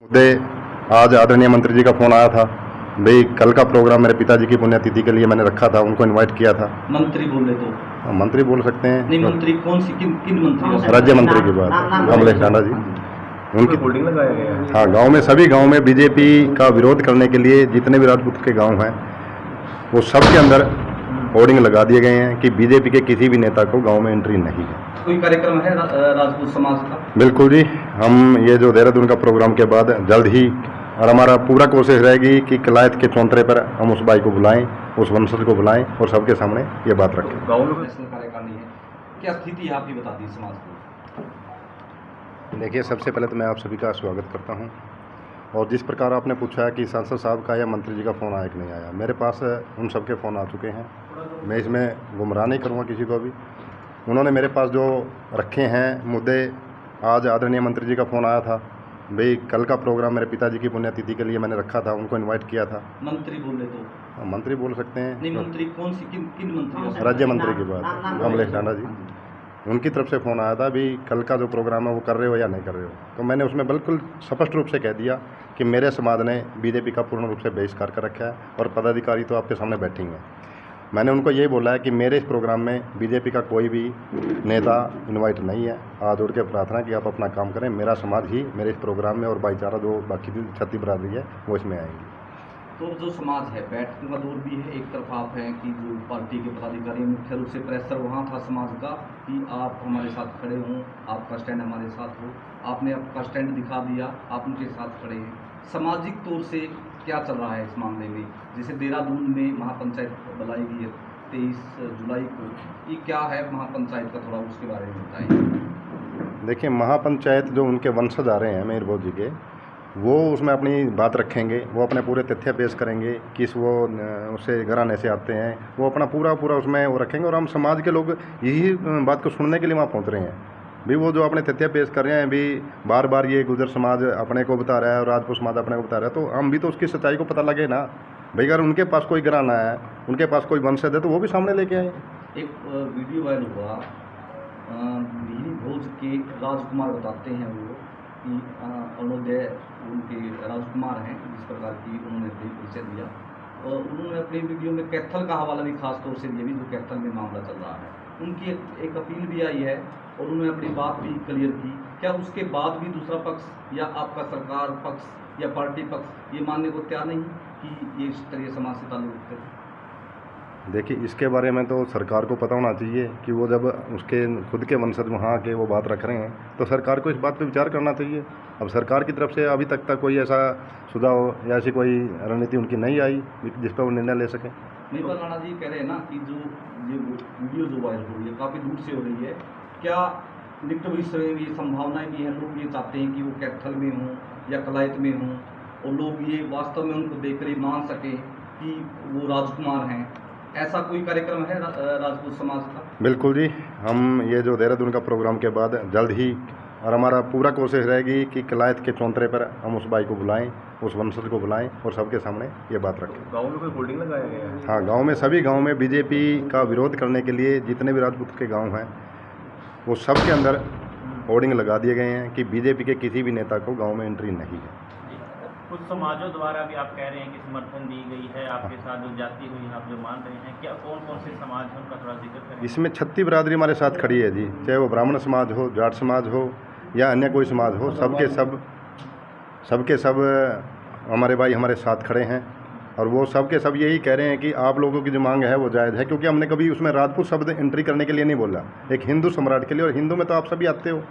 मुद्दे आज आदरणीय मंत्री जी का फ़ोन आया था भाई, कल का प्रोग्राम मेरे पिताजी की पुण्यतिथि के लिए मैंने रखा था, उनको इनवाइट किया था। मंत्री बोले तो मंत्री बोल सकते हैं। नहीं, मंत्री कौन सी किन किन मंत्रियों से? राज्य मंत्री की बात, कमलेश टांडा जी। उनकी होर्डिंग लगाया गया है। हाँ, गांव में, सभी गांव में बीजेपी का विरोध करने के लिए जितने भी राजपूत के गांव हैं वो सब के अंदर होर्डिंग लगा दिए गए हैं कि बीजेपी के किसी भी नेता को गांव में एंट्री नहीं है। कोई कार्यक्रम है राजपूत समाज का? बिल्कुल जी, हम ये जो देहरादून का प्रोग्राम के बाद जल्द ही, और हमारा पूरा कोशिश रहेगी कि कलायत के चौंतरे पर हम उस भाई को बुलाएं, उस वंशज को बुलाएं और सबके सामने ये बात रखें। गाँव में नेशनल कार्यकारिणी है, क्या स्थिति है आप ही बता दी समाज को। देखिए, सबसे पहले तो मैं आप सभी का स्वागत करता हूं, और जिस प्रकार आपने पूछा है कि सांसद साहब का या मंत्री जी का फ़ोन आया कि नहीं आया, मेरे पास उन सबके फ़ोन आ चुके हैं। मैं इसमें गुमराह नहीं करूँगा किसी को भी। उन्होंने मेरे पास जो रखे हैं मुद्दे, आज आदरणीय मंत्री जी का फ़ोन आया था भाई, कल का प्रोग्राम मेरे पिताजी की पुण्यतिथि के लिए मैंने रखा था, उनको इनवाइट किया था। मंत्री बोले तो मंत्री बोल सकते हैं। नहीं, मंत्री कौन सी किन किन मंत्रियों से? राज्य मंत्री की बात, कमलेश टांडा जी। उनकी तरफ से फ़ोन आया था भी, कल का जो प्रोग्राम है वो कर रहे हो या नहीं कर रहे हो। तो मैंने उसमें बिल्कुल स्पष्ट रूप से कह दिया कि मेरे समाज ने बीजेपी का पूर्ण रूप से बहिष्कार कर रखा है, और पदाधिकारी तो आपके सामने बैठेंगे। मैंने उनको यही बोला है कि मेरे इस प्रोग्राम में बीजेपी का कोई भी नेता इनवाइट नहीं है। हाथ जोड़ के प्रार्थना कि आप अपना काम करें, मेरा समाज ही मेरे इस प्रोग्राम में, और भाईचारा जो बाकी छत्तीस बरादरी है वो इसमें आएंगी। तो जो समाज है, बैठने का दौर भी है। एक तरफ आप हैं कि जो पार्टी के पदाधिकारी, मुख्य रूप से प्रेशर वहाँ था समाज का कि आप हमारे साथ खड़े हों, आपका स्टैंड हमारे साथ हो। आपने आपका स्टैंड दिखा दिया, आप उनके साथ खड़े हैं। सामाजिक तौर से क्या चल रहा है इस मामले में? जैसे देहरादून में महापंचायत बुलाई गई है 23 जुलाई को, ये क्या है महापंचायत का, थोड़ा उसके बारे में बताइए। देखिए, महापंचायत जो उनके वंशज आ रहे हैं मेयर बोध जी के, वो उसमें अपनी बात रखेंगे, वो अपने पूरे तथ्य पेश करेंगे, किस वो उससे घराने से आते हैं, वो अपना पूरा उसमें वो रखेंगे, और हम समाज के लोग यही बात को सुनने के लिए वहाँ पहुँच रहे हैं भी। वो जो अपने तथ्य पेश कर रहे हैं भी, बार बार ये गुजर समाज अपने को बता रहा है और राजपूत समाज अपने को बता रहा है, तो हम भी तो उसकी सच्चाई को पता लगे ना भाई। अगर उनके पास कोई घराना है, उनके पास कोई वंशज है, तो वो भी सामने लेके आए। एक वीडियो वायरल हुआ, बिजली भोज के राजकुमार बताते हैं वो कि अरुणोदय उनके राजकुमार हैं, जिस प्रकार की उन्होंने परिचय दिया, और उन्होंने अपनी वीडियो में कैथल का हवाला भी खास तौर से दिया भी, जो कैथल में मामला चल रहा है। उनकी एक अपील भी आई है और उन्होंने अपनी बात भी क्लियर की। क्या उसके बाद भी दूसरा पक्ष या आपका सरकार पक्ष या पार्टी पक्ष ये मानने को तैयार नहीं कि ये इस तरह समाज से ताल्लुक रखते हैं? देखिए, इसके बारे में तो सरकार को पता होना चाहिए कि वो जब उसके खुद के वंशज वहाँ के वो बात रख रहे हैं, तो सरकार को इस बात पे विचार करना चाहिए। अब सरकार की तरफ से अभी तक कोई ऐसा सुझाव या ऐसी कोई रणनीति उनकी नहीं आई जिस पर वो निर्णय ले सकें। महीपाल राणा जी कह रहे हैं ना कि जो ये वीडियो जो वायरल हो रही है काफ़ी दूर से हो रही है, क्या निकट भविष्य में ये संभावनाएं भी हैं? लोग ये चाहते हैं कि वो कैथल में हों या कलायत में हों, और लोग ये वास्तव में उनको देखकर ही मान सकें कि वो राजकुमार हैं। ऐसा कोई कार्यक्रम है राजपूत समाज का? बिल्कुल जी, हम ये जो देहरादून का प्रोग्राम के बाद जल्द ही, और हमारा पूरा कोशिश रहेगी कि कलायत के चौंतरे पर हम उस भाई को बुलाएं, उस वंशज को बुलाएं और सबके सामने ये बात रखें। गाँव में कोई होर्डिंग लगाया गया है? हाँ, गांव में, सभी गांव में बीजेपी का विरोध करने के लिए जितने भी राजपूत के गांव हैं वो सब के अंदर होर्डिंग लगा दिए गए हैं कि बीजेपी के किसी भी नेता को गाँव में एंट्री नहीं है। कुछ समाजों द्वारा भी आप कह रहे हैं कि समर्थन दी गई है आपके साथ, जो जाति हुई आप जो मान रहे हैं, क्या कौन कौन से समाज हैं उनका थोड़ा जिक्र करें? इसमें छत्तीस बरादरी हमारे साथ खड़ी है जी, चाहे वो ब्राह्मण समाज हो, जाट समाज हो या अन्य कोई समाज हो, सबके सब हमारे भाई हमारे साथ खड़े हैं, और वो सबके सब यही कह रहे हैं कि आप लोगों की जो मांग है वो जायज़ है, क्योंकि हमने कभी उसमें राजपूत शब्द एंट्री करने के लिए नहीं बोला, एक हिंदू सम्राट के लिए, और हिंदू में तो आप सभी आते हो।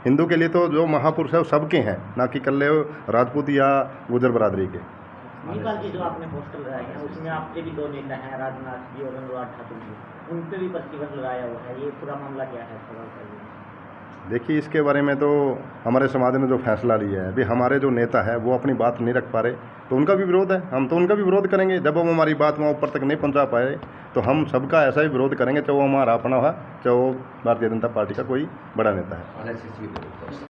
हिंदू के लिए तो जो महापुरुष है वो सबके हैं, ना कि कल्ले राजपूत या गुजर बरादरी के। महीपाल जी, जो आपने पोस्टर लगाए हैं उसमें आपके भी दो नेता हैं, राजनाथ जी और अनुराग ठाकुर जी, उन पर भी प्रतिबंध लगाया हुआ है, ये पूरा मामला क्या है? देखिए, इसके बारे में तो हमारे समाज ने जो फैसला लिया है, अभी हमारे जो नेता है वो अपनी बात नहीं रख पा रहे, तो उनका भी विरोध है। हम तो उनका भी विरोध करेंगे जब वो हमारी बात वहाँ ऊपर तक नहीं पहुँचा पाए, तो हम सबका ऐसा ही विरोध करेंगे, चाहे वो हमारा अपना है, चाहे वो भारतीय जनता पार्टी का कोई बड़ा नेता है।